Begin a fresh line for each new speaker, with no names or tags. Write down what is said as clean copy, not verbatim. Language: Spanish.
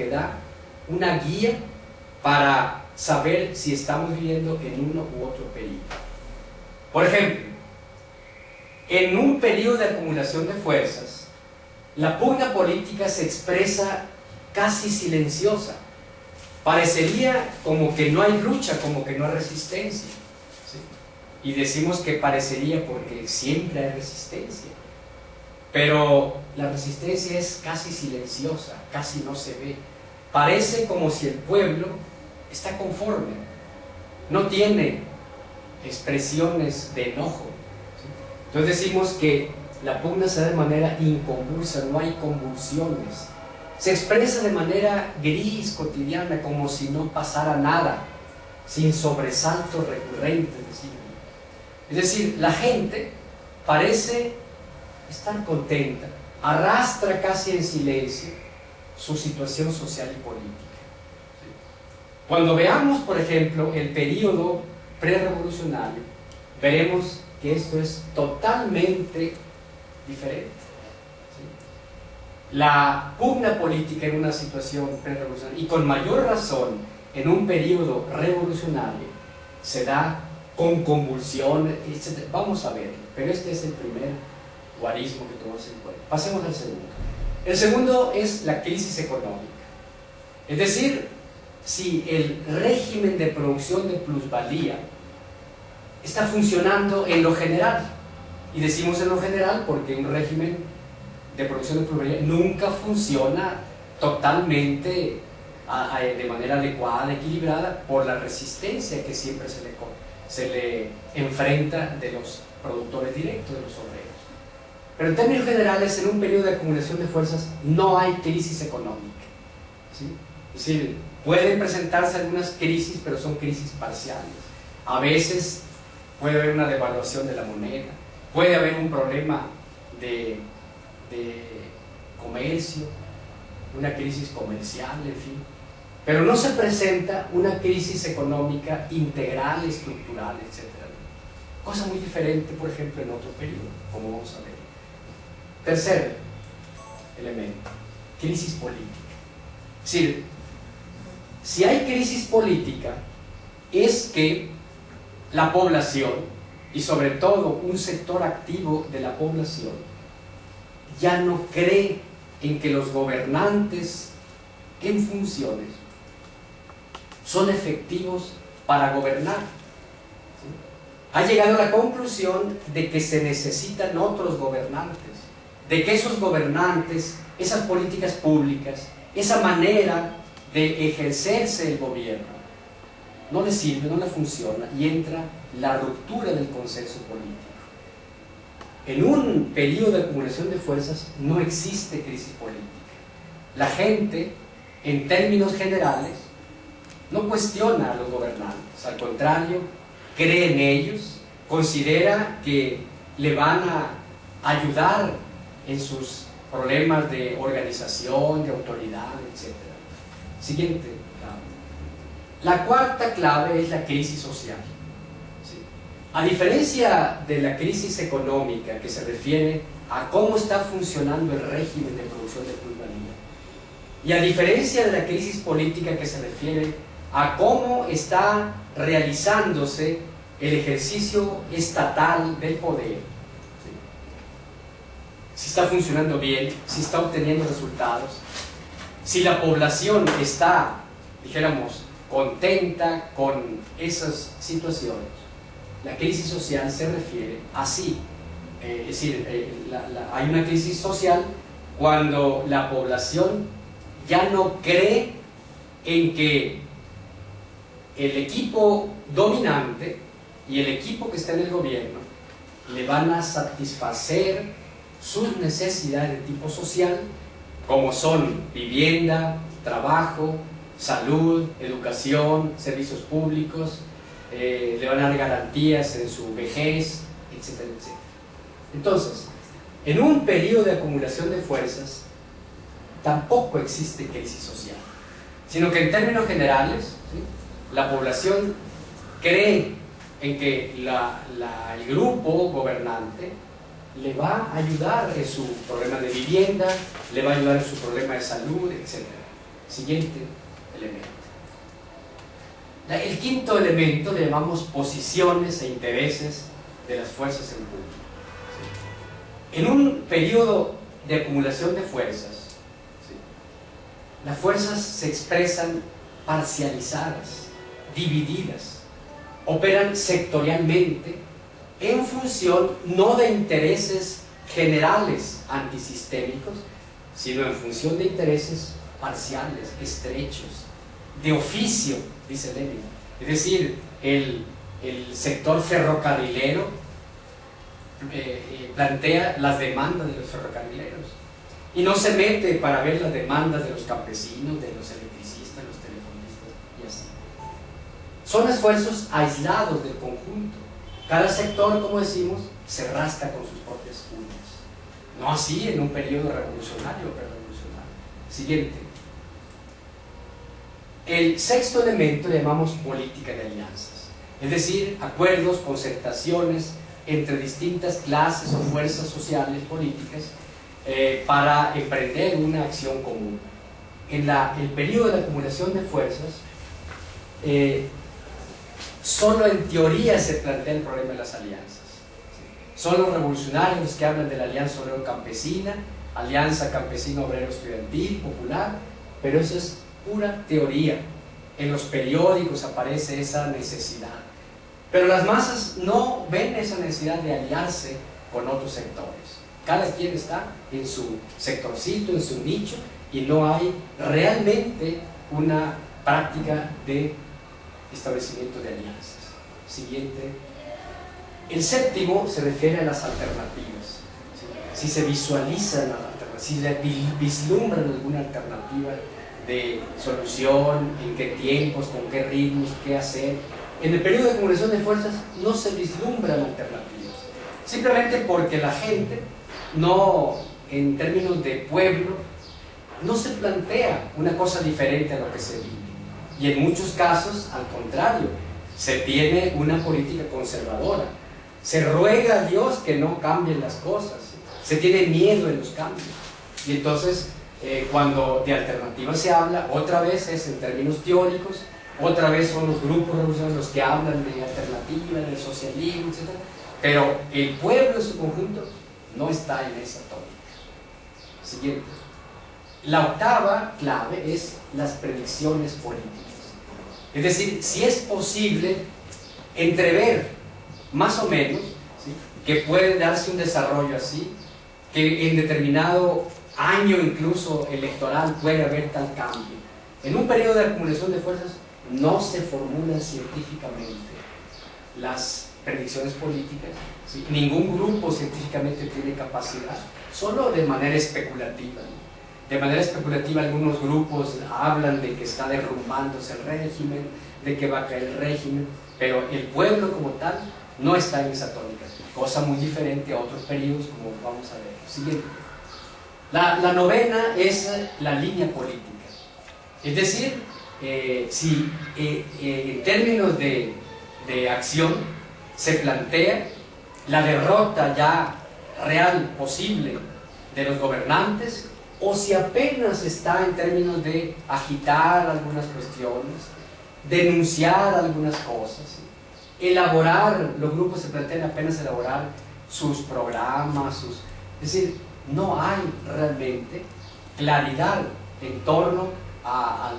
que da una guía para saber si estamos viviendo en uno u otro periodo. Por ejemplo, en un periodo de acumulación de fuerzas, la pugna política se expresa casi silenciosa. Parecería como que no hay lucha, como que no hay resistencia, ¿sí? Y decimos que parecería porque siempre hay resistencia. Pero la resistencia es casi silenciosa, casi no se ve. Parece como si el pueblo está conforme, no tiene expresiones de enojo, ¿sí? Entonces decimos que la pugna se da de manera inconvulsa, no hay convulsiones. Se expresa de manera gris, cotidiana, como si no pasara nada, sin sobresaltos recurrentes. Es decir, la gente parece estar contenta, arrastra casi en silencio su situación social y política. Cuando veamos, por ejemplo, el periodo prerrevolucionario, veremos que esto es totalmente diferente. La pugna política en una situación prerrevolucionaria, y con mayor razón en un periodo revolucionario, se da con convulsiones, etc. Vamos a ver, pero este es el primer guarismo que tomamos en cuenta. Pasemos al segundo. El segundo es la crisis económica. Es decir, si el régimen de producción de plusvalía está funcionando en lo general, y decimos en lo general porque un régimen de producción de plusvalía nunca funciona totalmente de manera adecuada, equilibrada, por la resistencia que siempre se le enfrenta de los productores directos, de los obreros. Pero en términos generales, en un periodo de acumulación de fuerzas no hay crisis económica, ¿sí? Es decir, pueden presentarse algunas crisis, pero son crisis parciales. A veces puede haber una devaluación de la moneda, puede haber un problema de comercio, una crisis comercial, en fin. Pero no se presenta una crisis económica integral, estructural, etc. Cosa muy diferente, por ejemplo, en otro periodo, como vamos a ver. Tercer elemento, crisis política. Es decir, si hay crisis política, es que la población, y sobre todo un sector activo de la población, ya no cree en que los gobernantes en funciones son efectivos para gobernar, ¿sí? Ha llegado a la conclusión de que se necesitan otros gobernantes, de que esos gobernantes, esas políticas públicas, esa manera de ejercerse el gobierno, no le sirve, no le funciona, y entra la ruptura del consenso político. En un periodo de acumulación de fuerzas no existe crisis política. La gente, en términos generales, no cuestiona a los gobernantes, al contrario, cree en ellos, considera que le van a ayudar en sus problemas de organización, de autoridad, etc. Siguiente clave. La cuarta clave es la crisis social. ¿Sí? A diferencia de la crisis económica, que se refiere a cómo está funcionando el régimen de producción de plusvalía, y a diferencia de la crisis política, que se refiere a cómo está realizándose el ejercicio estatal del poder, ¿sí? Si está funcionando bien, si está obteniendo resultados, si la población está, dijéramos, contenta con esas situaciones. La crisis social se refiere así, es decir, hay una crisis social cuando la población ya no cree en que el equipo dominante y el equipo que está en el gobierno le van a satisfacer sus necesidades de tipo social, como son vivienda, trabajo, salud, educación, servicios públicos, le van a dar garantías en su vejez, etcétera, etcétera. Entonces, en un periodo de acumulación de fuerzas tampoco existe crisis social, sino que en términos generales, ¿sí?, la población cree en que el grupo gobernante le va a ayudar en su problema de vivienda, le va a ayudar en su problema de salud, etc. Siguiente elemento. El quinto elemento le llamamos posiciones e intereses de las fuerzas en público. En un periodo de acumulación de fuerzas, las fuerzas se expresan parcializadas, divididas, operan sectorialmente en función no de intereses generales antisistémicos, sino en función de intereses parciales, estrechos, de oficio, dice Lenin. Es decir, el sector ferrocarrilero plantea las demandas de los ferrocarrileros y no se mete para ver las demandas de los campesinos, de los electricistas, los telefonistas y así. Son esfuerzos aislados del conjunto. Cada sector, como decimos, se rasca con sus propias uñas. No así en un periodo revolucionario o pre-revolucionario. Siguiente. El sexto elemento le llamamos política de alianzas, es decir, acuerdos, concertaciones entre distintas clases o fuerzas sociales políticas para emprender una acción común. En el periodo de acumulación de fuerzas, solo en teoría se plantea el problema de las alianzas. Son los revolucionarios los que hablan de la alianza obrero-campesina, alianza campesino-obrero-estudiantil, popular, pero eso es pura teoría. En los periódicos aparece esa necesidad, pero las masas no ven esa necesidad de aliarse con otros sectores. Cada quien está en su sectorcito, en su nicho, y no hay realmente una práctica de establecimiento de alianzas. Siguiente. El séptimo se refiere a las alternativas. Si se visualizan las alternativas, si se vislumbran alguna alternativa de solución, en qué tiempos, con qué ritmos, qué hacer. En el periodo de acumulación de fuerzas no se vislumbran alternativas, simplemente porque la gente no, en términos de pueblo, no se plantea una cosa diferente a lo que se vive, y en muchos casos, al contrario, se tiene una política conservadora, se ruega a Dios que no cambien las cosas, se tiene miedo en los cambios, y entonces cuando de alternativas se habla, otra vez es en términos teóricos, otra vez son los grupos revolucionarios los que hablan de alternativas, del socialismo, etc. Pero el pueblo en su conjunto no está en esa tónica. Siguiente. La octava clave es las predicciones políticas. Es decir, si es posible entrever más o menos, ¿sí?, que puede darse un desarrollo así, que en determinado año incluso electoral puede haber tal cambio. En un periodo de acumulación de fuerzas no se formulan científicamente las predicciones políticas, ¿sí? Ningún grupo científicamente tiene capacidad, solo de manera especulativa. De manera especulativa algunos grupos hablan de que está derrumbándose el régimen, de que va a caer el régimen, pero el pueblo como tal no está en esa tónica, cosa muy diferente a otros periodos, como vamos a ver. Siguiente. La novena es la línea política, es decir, si en términos de acción se plantea la derrota ya real posible de los gobernantes, o si apenas está en términos de agitar algunas cuestiones, denunciar algunas cosas, ¿sí?, elaborar, los grupos se plantean apenas elaborar sus programas, es decir, no hay realmente claridad en torno a